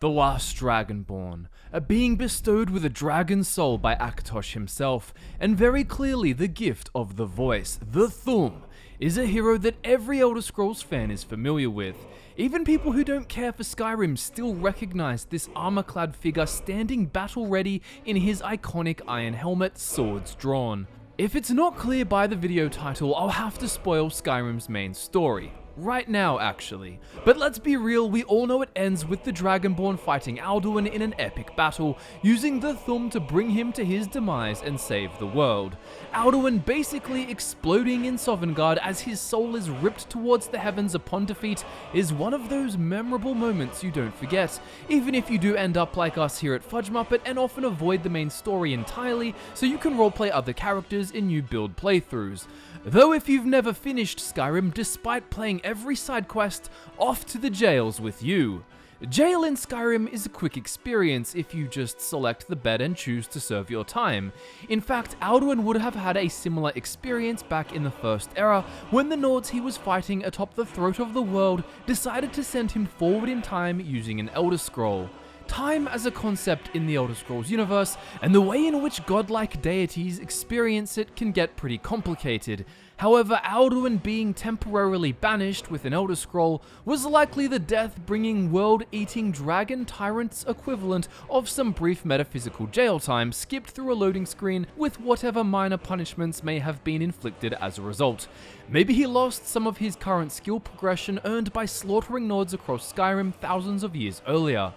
The Last Dragonborn, a being bestowed with a dragon's soul by Akatosh himself, and very clearly the gift of the voice, the Thu'um, is a hero that every Elder Scrolls fan is familiar with. Even people who don't care for Skyrim still recognize this armor-clad figure standing battle-ready in his iconic iron helmet, swords drawn. If it's not clear by the video title, I'll have to spoil Skyrim's main story. Right now, actually. But let's be real, we all know it ends with the Dragonborn fighting Alduin in an epic battle, using the Thu'um to bring him to his demise and save the world. Alduin basically exploding in Sovngarde as his soul is ripped towards the heavens upon defeat is one of those memorable moments you don't forget, even if you do end up like us here at Fudge Muppet and often avoid the main story entirely so you can roleplay other characters in new build playthroughs. Though if you've never finished Skyrim despite playing every side quest, off to the jails with you. Jail in Skyrim is a quick experience if you just select the bed and choose to serve your time. In fact, Alduin would have had a similar experience back in the First Era when the Nords he was fighting atop the throat of the world decided to send him forward in time using an Elder Scroll. Time as a concept in the Elder Scrolls universe, and the way in which godlike deities experience it can get pretty complicated. However, Alduin being temporarily banished with an Elder Scroll was likely the death-bringing, world-eating dragon tyrant's equivalent of some brief metaphysical jail time skipped through a loading screen with whatever minor punishments may have been inflicted as a result. Maybe he lost some of his current skill progression earned by slaughtering Nords across Skyrim thousands of years earlier.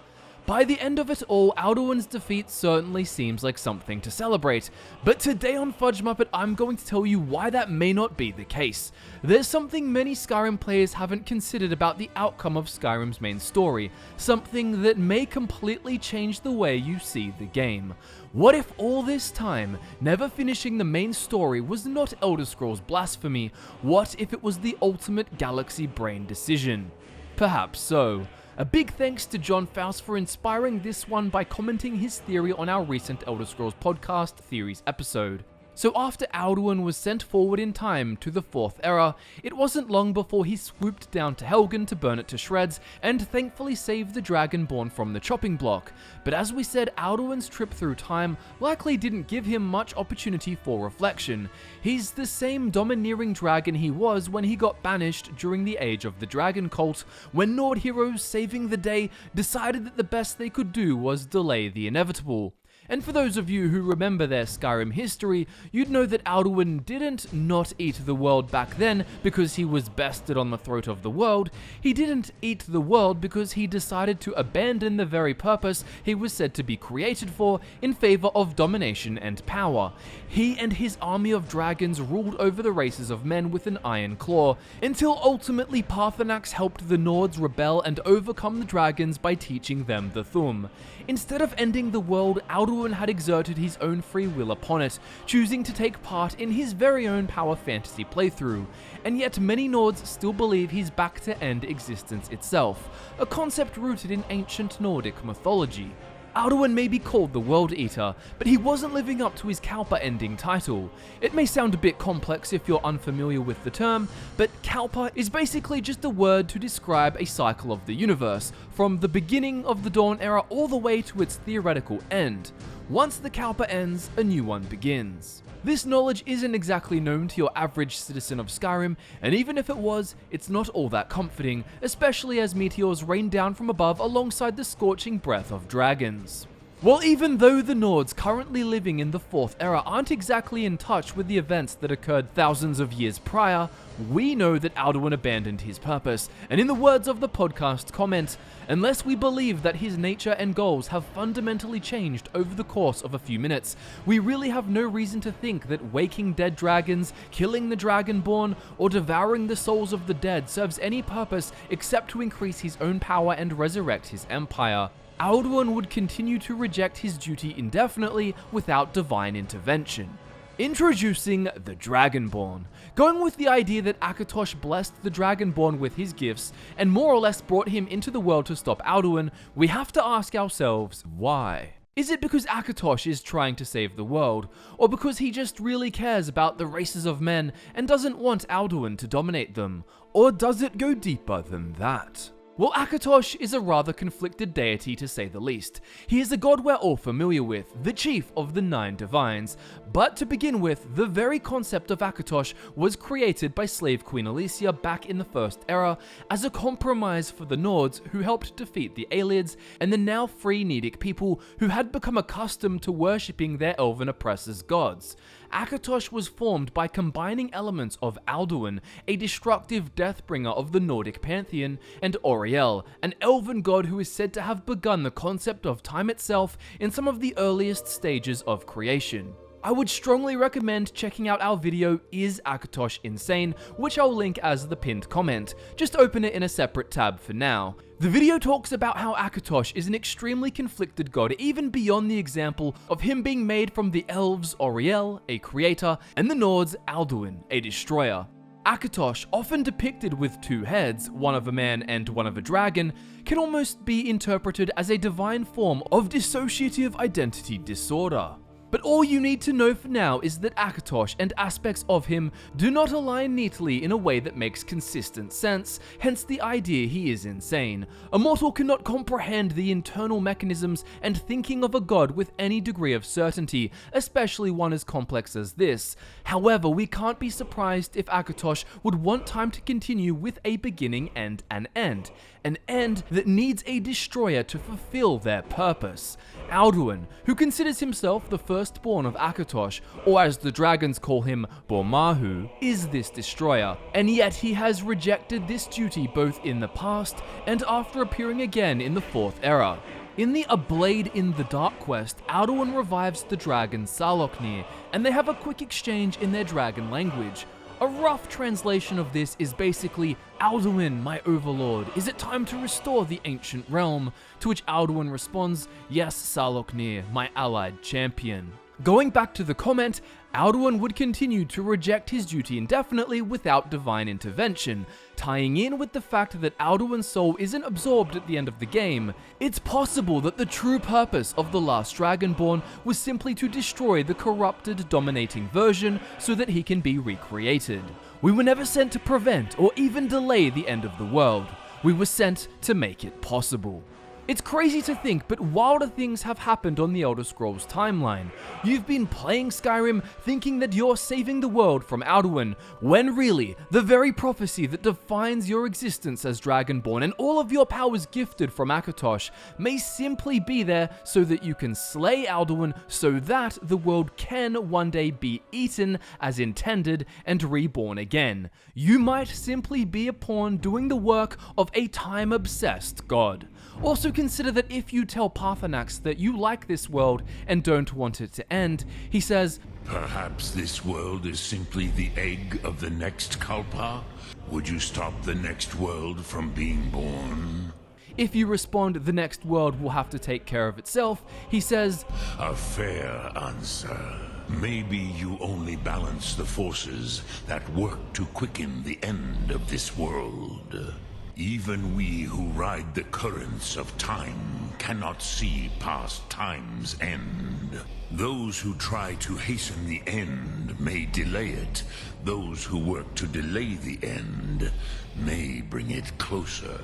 By the end of it all, Alduin's defeat certainly seems like something to celebrate, but today on Fudge Muppet I'm going to tell you why that may not be the case. There's something many Skyrim players haven't considered about the outcome of Skyrim's main story, something that may completely change the way you see the game. What if all this time, never finishing the main story was not Elder Scrolls blasphemy? What if it was the ultimate galaxy brain decision? Perhaps so. A big thanks to John Faust for inspiring this one by commenting his theory on our recent Elder Scrolls podcast Theories episode. So after Alduin was sent forward in time to the Fourth Era, it wasn't long before he swooped down to Helgen to burn it to shreds and thankfully saved the Dragonborn from the chopping block. But as we said, Alduin's trip through time likely didn't give him much opportunity for reflection. He's the same domineering dragon he was when he got banished during the Age of the Dragon Cult, when Nord heroes saving the day decided that the best they could do was delay the inevitable. And for those of you who remember their Skyrim history, you'd know that Alduin didn't not eat the world back then because he was bested on the throat of the world. He didn't eat the world because he decided to abandon the very purpose he was said to be created for in favor of domination and power. He and his army of dragons ruled over the races of men with an iron claw, until ultimately Paarthurnax helped the Nords rebel and overcome the dragons by teaching them the Thu'um. Instead of ending the world, Alduin had exerted his own free will upon it, choosing to take part in his very own power fantasy playthrough, and yet many Nords still believe he's back to end existence itself, a concept rooted in ancient Nordic mythology. Alduin may be called the World Eater, but he wasn't living up to his Kalpa ending title. It may sound a bit complex if you're unfamiliar with the term, but Kalpa is basically just a word to describe a cycle of the universe, from the beginning of the Dawn Era all the way to its theoretical end. Once the Kalpa ends, a new one begins. This knowledge isn't exactly known to your average citizen of Skyrim, and even if it was, it's not all that comforting, especially as meteors rain down from above alongside the scorching breath of dragons. Well, even though the Nords currently living in the Fourth Era aren't exactly in touch with the events that occurred thousands of years prior, we know that Alduin abandoned his purpose, and in the words of the podcast comment, unless we believe that his nature and goals have fundamentally changed over the course of a few minutes, we really have no reason to think that waking dead dragons, killing the Dragonborn, or devouring the souls of the dead serves any purpose except to increase his own power and resurrect his empire. Alduin would continue to reject his duty indefinitely without divine intervention. Introducing the Dragonborn. Going with the idea that Akatosh blessed the Dragonborn with his gifts and more or less brought him into the world to stop Alduin, we have to ask ourselves, why? Is it because Akatosh is trying to save the world, or because he just really cares about the races of men and doesn't want Alduin to dominate them? Or does it go deeper than that? Well, Akatosh is a rather conflicted deity to say the least. He is a god we're all familiar with, the chief of the 9 divines. But to begin with, the very concept of Akatosh was created by slave Queen Alicia back in the First Era as a compromise for the Nords who helped defeat the Aelids and the now free Nedic people who had become accustomed to worshipping their elven oppressors' gods. Akatosh was formed by combining elements of Alduin, a destructive deathbringer of the Nordic pantheon, and Auriel, an elven god who is said to have begun the concept of time itself in some of the earliest stages of creation. I would strongly recommend checking out our video Is Akatosh Insane, which I'll link as the pinned comment. Just open it in a separate tab for now. The video talks about how Akatosh is an extremely conflicted god, even beyond the example of him being made from the elves Auriel, a creator, and the Nords Alduin, a destroyer. Akatosh, often depicted with 2 heads, one of a man and one of a dragon, can almost be interpreted as a divine form of dissociative identity disorder. But all you need to know for now is that Akatosh and aspects of him do not align neatly in a way that makes consistent sense, hence the idea he is insane. A mortal cannot comprehend the internal mechanisms and thinking of a god with any degree of certainty, especially one as complex as this. However, we can't be surprised if Akatosh would want time to continue with a beginning and an end that needs a destroyer to fulfill their purpose. Alduin, who considers himself the firstborn of Akatosh, or as the dragons call him, Bormahu, is this destroyer, and yet he has rejected this duty both in the past and after appearing again in the 4th Era. In the A Blade in the Dark quest, Alduin revives the dragon Saloknir, and they have a quick exchange in their dragon language. A rough translation of this is basically, "Alduin, my overlord, is it time to restore the ancient realm?" To which Alduin responds, "Yes, Saloknir, my allied champion." Going back to the comment, Alduin would continue to reject his duty indefinitely without divine intervention, tying in with the fact that Alduin's soul isn't absorbed at the end of the game. It's possible that the true purpose of the last Dragonborn was simply to destroy the corrupted, dominating version so that he can be recreated. We were never sent to prevent or even delay the end of the world. We were sent to make it possible. It's crazy to think, but wilder things have happened on the Elder Scrolls timeline. You've been playing Skyrim thinking that you're saving the world from Alduin, when really, the very prophecy that defines your existence as Dragonborn and all of your powers gifted from Akatosh may simply be there so that you can slay Alduin so that the world can one day be eaten as intended and reborn again. You might simply be a pawn doing the work of a time-obsessed god. Also consider that if you tell Paarthurnax that you like this world and don't want it to end, he says, "Perhaps this world is simply the egg of the next Kalpa? Would you stop the next world from being born?" If you respond, "The next world will have to take care of itself," he says, "A fair answer. Maybe you only balance the forces that work to quicken the end of this world. Even we who ride the currents of time cannot see past time's end. Those who try to hasten the end may delay it. Those who work to delay the end may bring it closer."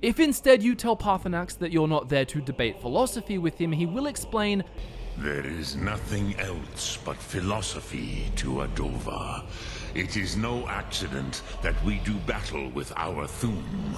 If instead you tell Paarthurnax that you're not there to debate philosophy with him, he will explain, "There is nothing else but philosophy to Adova. It is no accident that we do battle with our Thu'um,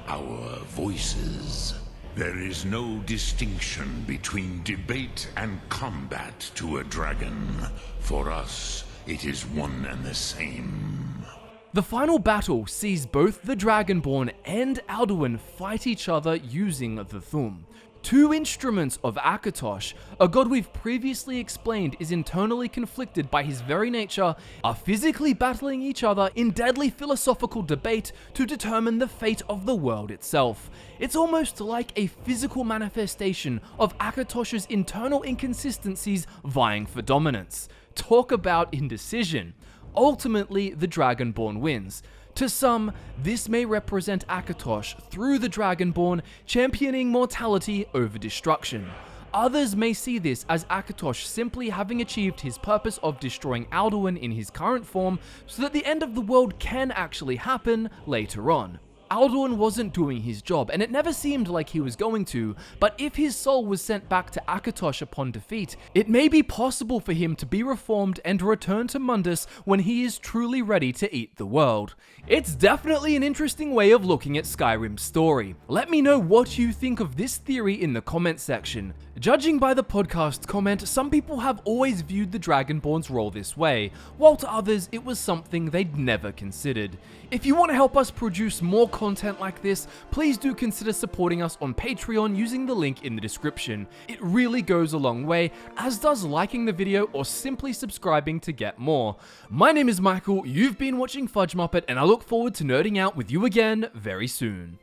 our voices. There is no distinction between debate and combat to a dragon. For us, it is one and the same." The final battle sees both the Dragonborn and Alduin fight each other using the Thu'um. 2 instruments of Akatosh, a god we've previously explained is internally conflicted by his very nature, are physically battling each other in deadly philosophical debate to determine the fate of the world itself. It's almost like a physical manifestation of Akatosh's internal inconsistencies vying for dominance. Talk about indecision. Ultimately, the Dragonborn wins. To some, this may represent Akatosh through the Dragonborn championing mortality over destruction. Others may see this as Akatosh simply having achieved his purpose of destroying Alduin in his current form so that the end of the world can actually happen later on. Alduin wasn't doing his job, and it never seemed like he was going to, but if his soul was sent back to Akatosh upon defeat, it may be possible for him to be reformed and return to Mundus when he is truly ready to eat the world. It's definitely an interesting way of looking at Skyrim's story. Let me know what you think of this theory in the comment section. Judging by the podcast comment, some people have always viewed the Dragonborn's role this way, while to others it was something they'd never considered. If you want to help us produce more content like this, please do consider supporting us on Patreon using the link in the description. It really goes a long way, as does liking the video or simply subscribing to get more. My name is Michael, you've been watching Fudge Muppet, and I look forward to nerding out with you again very soon.